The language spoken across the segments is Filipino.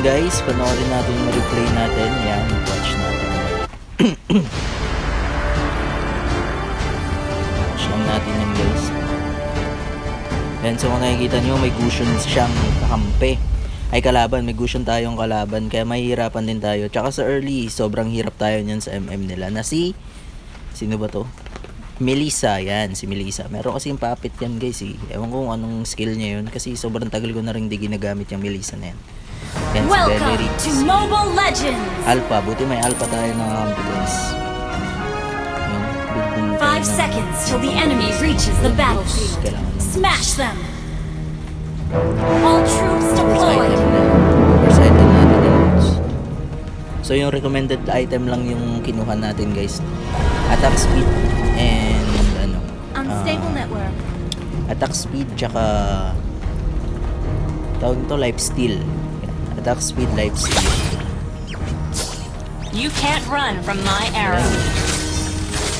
guys, panoorin natin yung replay natin. Yan, watch natin. Watch lang natin yan guys. Yan, so kung nakikita nyo, may cushion siyang kakampi. Ay kalaban, may cushion tayong kalaban. Kaya mahihirapan din tayo. Tsaka sa early, sobrang hirap tayo nyan sa MM nila. Na si, sino ba to? Melissa, yan, si Melissa. Meron kasi yung puppet yan guys eh. Ewan ko kung anong skill niya yun. Kasi sobrang tagal ko na rin di ginagamit yung Melissa na yan. Yan, Welcome to Mobile Legends! Alpha, buti may alpha tayo ng ambulance. Yun, building tayo 5 seconds till the enemy reaches the battlefield. Smash them! All troops deployed! First item natin yun. So yung recommended item lang yung kinuha natin guys. Attack speed and ano, Unstable network. attack speed tsaka tawag nito life steal. Attack speed, life steal. You can't run from my arrow.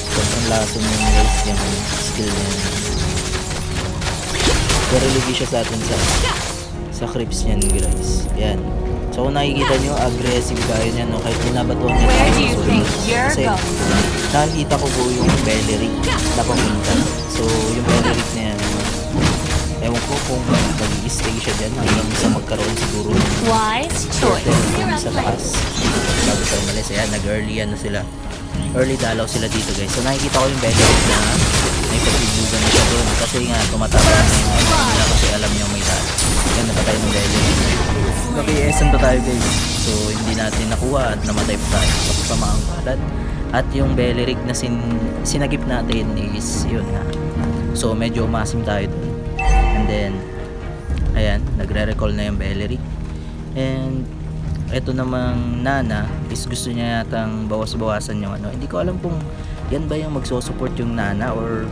Sobrang laso mo yung guys yung skill niya. Pero lugi siya sa atin sa creeps niyan guys. Yan. So kung nakikita nyo, aggressive kayo niyan, no? Kahit binabatuhan niya. Where do you think you're kasi going? nakikita ko po yung belly rig na paminta. So yung belly rig na yan, ewan ko kung mag-i-stay siya dyan hanggang sa magkaroon siguro Wise choice. sa taas bago tayo malis. Ayan, nag-early na sila. Early dalaw sila dito guys. So nakikita ko yung belly rig na may pagbibugan na siya doon kasi nga tumatama na yung nila kasi alam niya may taas. Yan, napatay ng belly rig. Nag-ESN pa tayo guys. So hindi natin nakuha at namatay pa tayo sa kasamaang palad. At yung belly rig na sinagip natin is yun na. So medyo umasim tayo doon. And then ayan, nagre-recall na yung belly rig. And eto namang Nana is gusto niya yatang bawas-bawasan yung ano. Hindi ko alam kung yan ba yung magso-support yung Nana or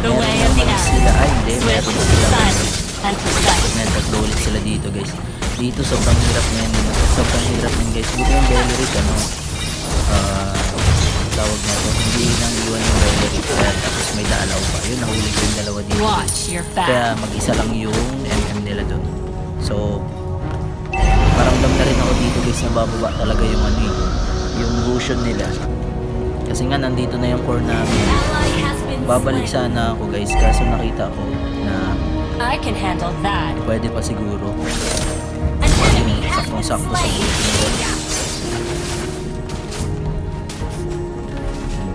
The way of the sila. arrow. Ay hindi, meron Swift, sila. silent, and precise. Ayan, tatlo ulit sila dito guys. Dito sobrang hirap na yan. Sobrang hirap din guys. Buti yung belly rig ano. Tawag na ito. Hindi nang iwan yung belly rig. Kaya tapos may dalaw pa. Yun, nahuli ko yung dalawa dito. Watch your Kaya back. mag-isa lang yung MM nila doon. So paramdam na rin ako dito guys na bababa talaga yung ano eh, yung cushion nila. Kasi nga nandito na yung core namin. Ally has been Babalik slain. sana ako guys kaso nakita ko na I can handle that. pwede pa siguro. An enemy has been Saktong-sakto sa slain. cushion nila.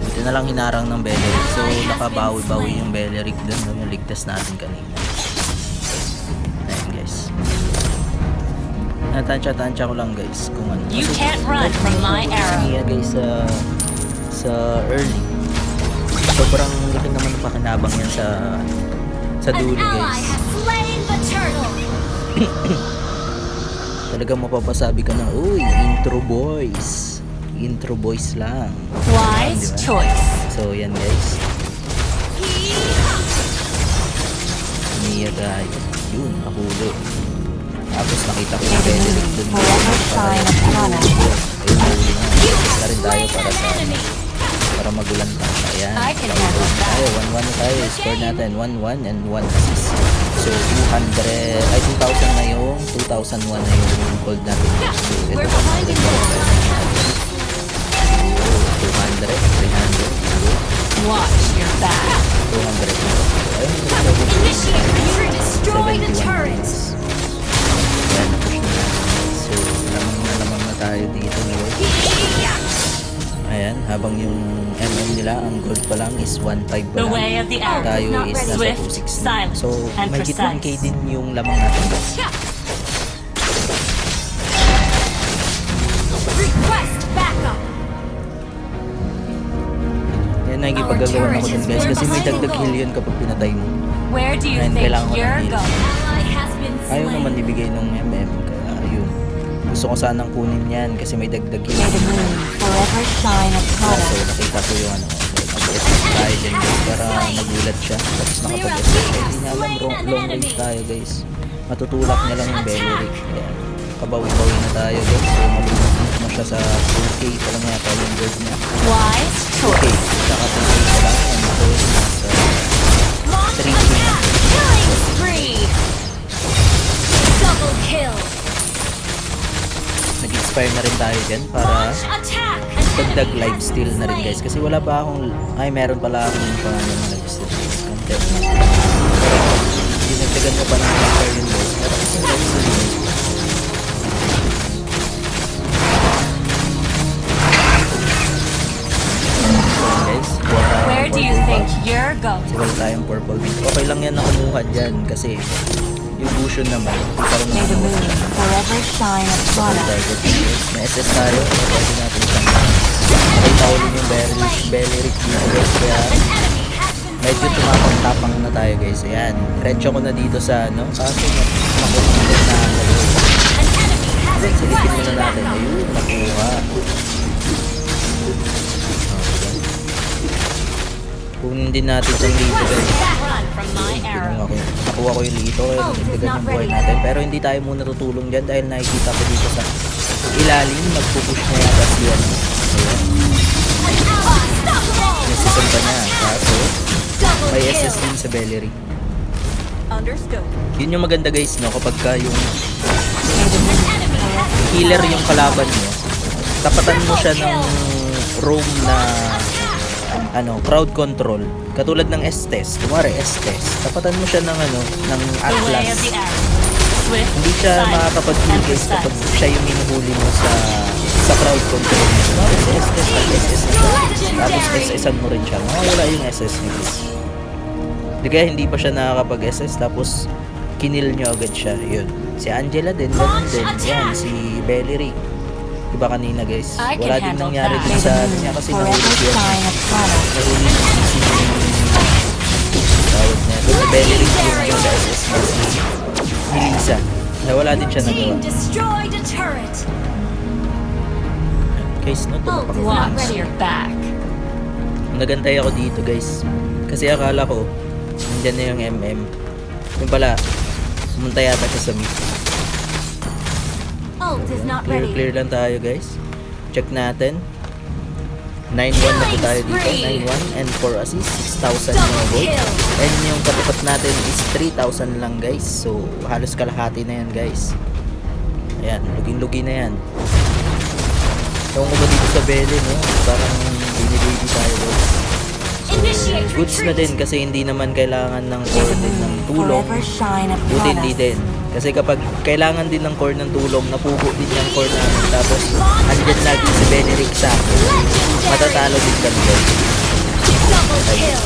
Buti na lang hinarang ng belly rig. So nakabawi-bawi yung belly rig doon. No? Yung ligtas natin kanina. Ayan guys. Natansya-tansya ko lang guys kung ano. You Kasi can't run from my arrow. Sige guys sa early. Sobrang laki naman ng pakinabang yan sa An dulo ally guys. has slain the turtle. Talagang mapapasabi ka na, uy, intro boys. Intro boys lang. Wise Diba? choice. So yan guys. Niya tayo. Yun, nakulo. Tapos nakita ko yung belly rig dun. Forever shine upon us. Ayun, nahuli na. Basta rin tayo para magulan pa. Ayan. I can handle that. Tayo, 1-1 na tayo. Score natin 1-1 and 1 assist. So 200, ay 2,000 na yung 2,001 na yung gold natin. So ito We're pa. behind you. 200, 300, Watch your back. 200. Ayun, Initiate. You destroy the 71 turret. points. Ayan, na-push na natin. So lamang na tayo dito ngayon. Ayan, habang yung MM nila, ang gold pa lang is 1.5 pa The lang. way of the arrow. Tayo Not is ready. nasa Swift, 2.6 na. silent, So, and may gitnang precise. K din yung lamang natin guys. Request backup. Yan, nakikipagagawa ako dun guys. Kasi may dagdag heal yun kapag pinatay mo. Where do you Ayan, think kailangan ko ng you're heal. going? Ally has been Ayaw slain. naman ibigay nung MM. Kaya yun. Gusto ko sanang kunin yan kasi may dagdag heal. May the moon forever shine upon So, us. nakita ko yung ano. So, mag-SS tayo dyan guys para magulat siya. Tapos nakapag-SS. Hindi niya alam, long range tayo guys. Matutulak niya lang yung belly rig. Ayan. Kabawi-bawi na tayo guys. So, malulunod na siya sa 2K pa lang yata yung gold niya. Wise 2K. choice. Saka 2K pa lang. And ako nasa Launch 3K. attack. Killing spree. Double kill. mag-inspire na rin tayo dyan para Launch attack. An dagdag enemy life has steal been na rin guys. slain. Kasi wala pa akong, meron pala akong pangalan na life steal. Content. Dinagdagan ko pa ng inspire yun guys. Pero kasi life steal guys. Guys, kuha tayo ng Where do you purple think buff. you're going? Kasi wala tayong purple beat. Okay lang yan na kumuha dyan kasi yung Bushion naman, hindi pa rin May the nakuha moon siya. forever shine Sa upon us. target is may SS tayo, pwede natin siyang ay tawalin yung Beleric dito guys, kaya An enemy has been medyo slain. tumapang-tapang na tayo guys. Ayan, diretso ko na dito sa ano, kaso makulit na ano. An enemy has Silipin muna requested natin, backup. ayun, nakuha. Kunin din natin itong dito guys. Run from my arrow. Nakuha ko yung lito kaya nagdagan yung buhay natin. Pero hindi tayo muna tutulong dyan dahil nakikita ko dito sa ilalim. Magpupush na yata siya. Ayan. May season pa niya. Kaso Double may kill. SS din sa Bellery. Understood. Yun yung maganda guys no. Kapag ka yung May the moon Enemy has been healer slain. yung kalaban mo, tapatan mo siya ng roam na ano, crowd control. Katulad ng Estes. Kumari Estes. Tapatan mo siya ng ano, ng The way of Atlas. the arrow. Swift, Hindi siya silent, makakapag-kill and guys kapag precise. siya yung minuhuli mo sa crowd control. Tapos SS na SS na siya. Tapos SS-an mo rin siya. Wala yung SS niya guys. Hindi kaya hindi pa siya nakakapag-SS tapos kinil nyo agad siya. Yun. Si Angela din, ganun din. Yan, si Bellery. Diba kanina guys? I can Wala din handle nangyari that. din May sa the ano moon niya kasi forever nahuli siya. shine upon us. Nahuli si tawag na ito. Si Bellery yung ano sa SS na si Melissa. Wala din siya Team nagawa. destroyed a turret. Guys, no, Ult is not tumapang ready. You're back. Nagantay ako dito guys. Kasi akala ko, nandyan na yung MM. Yung pala, pumunta yata siya sa mid. Ult is not Clear, ready. clear lang tayo guys. Check natin. 9-1 na po tayo dito. 9-1 and 4 assists. 6,000 yung gold. And yung katapat natin is 3,000 lang guys. So, halos kalahati na yan guys. Ayan, luging-lugi na yan. Ewan ko ba dito sa Bele, no? Parang binibaby tayo guys. Initiate Goods na din kasi hindi naman kailangan ng core din ng tulong. Forever shine Buti upon hindi us. din. Kasi kapag kailangan din ng core ng tulong, napugo din yung core namin. Tapos, andyan lagi si Benerick sa akin. Matatalo din kami guys. Double kill.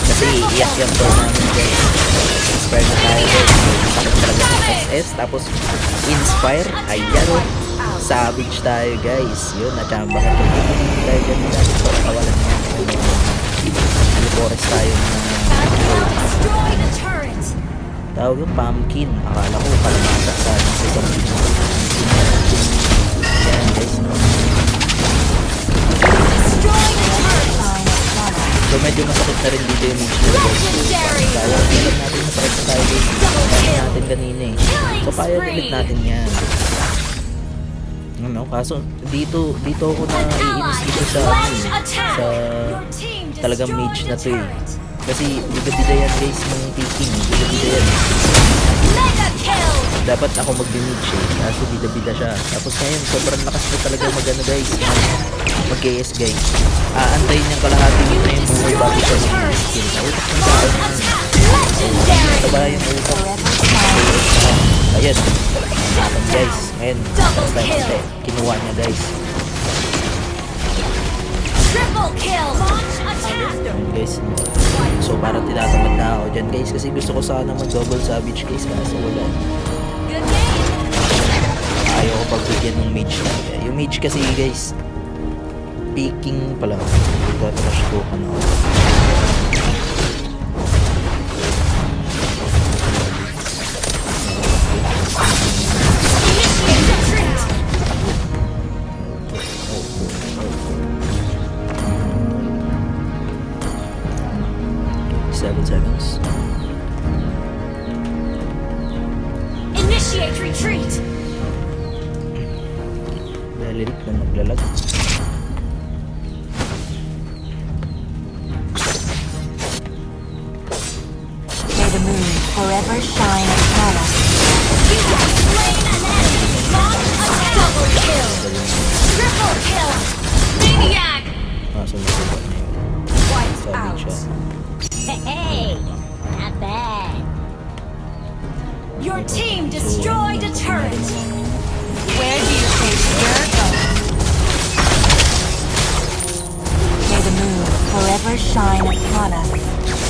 Kasi iiyak yung core namin guys. Inspire na tayo guys. Sakit talaga ng SS. Tapos, inspire. Ayan o. Savage tayo guys. Yun, nachamba ka dyan. Hindi tayo dyan guys. So, kawalan niya. Forest tayo na Destroyed a turret. tawag yung pumpkin. Akala ko kalamata sa pumpkin. Yan guys. Destroyed a turret. Shine upon us. So medyo masakit na rin dito yung mix nila guys. Legendary. Kaya alam natin masakit na tayo guys. Kaya natin kanina eh. So kaya ulit natin yan. Ano, kaso dito ako na An iinis ally dito sa launch ano, attack. sa Your team talagang destroyed mage a na to eh. turret. Kasi bida-bida yan guys ng picking. Bida-bida yan. Mega kill. Dapat ako mag-mage eh. Kaso bida-bida siya. Tapos ngayon, sobrang lakas na talaga mag-ano guys. Mag-KS guys. Aantayin niyang kalahati na yung buhay bago siya mag-skill. Nautak ng tao na. Legendary. Taba yung utak. Forever shine. Ayan. Ayan guys. Ngayon, last time ate. Kinuha niya guys. Triple kill. Launch attack. Ayan guys. So parang tinatamad na ako dyan guys. Kasi gusto ko sana mag-double savage guys. Kaso wala. Good game. Ayaw ko pagbigyan ng mage talaga. Yung mage kasi guys, picking pala. Trash ko ano. Initiate retreat. 7 seconds. Initiate retreat. Dalirik na naglalag. May the moon forever shine upon us. You have slain an enemy. Launch attack. Double kill. Your team destroyed a turret. Where do you think you're going? May the moon forever shine upon us.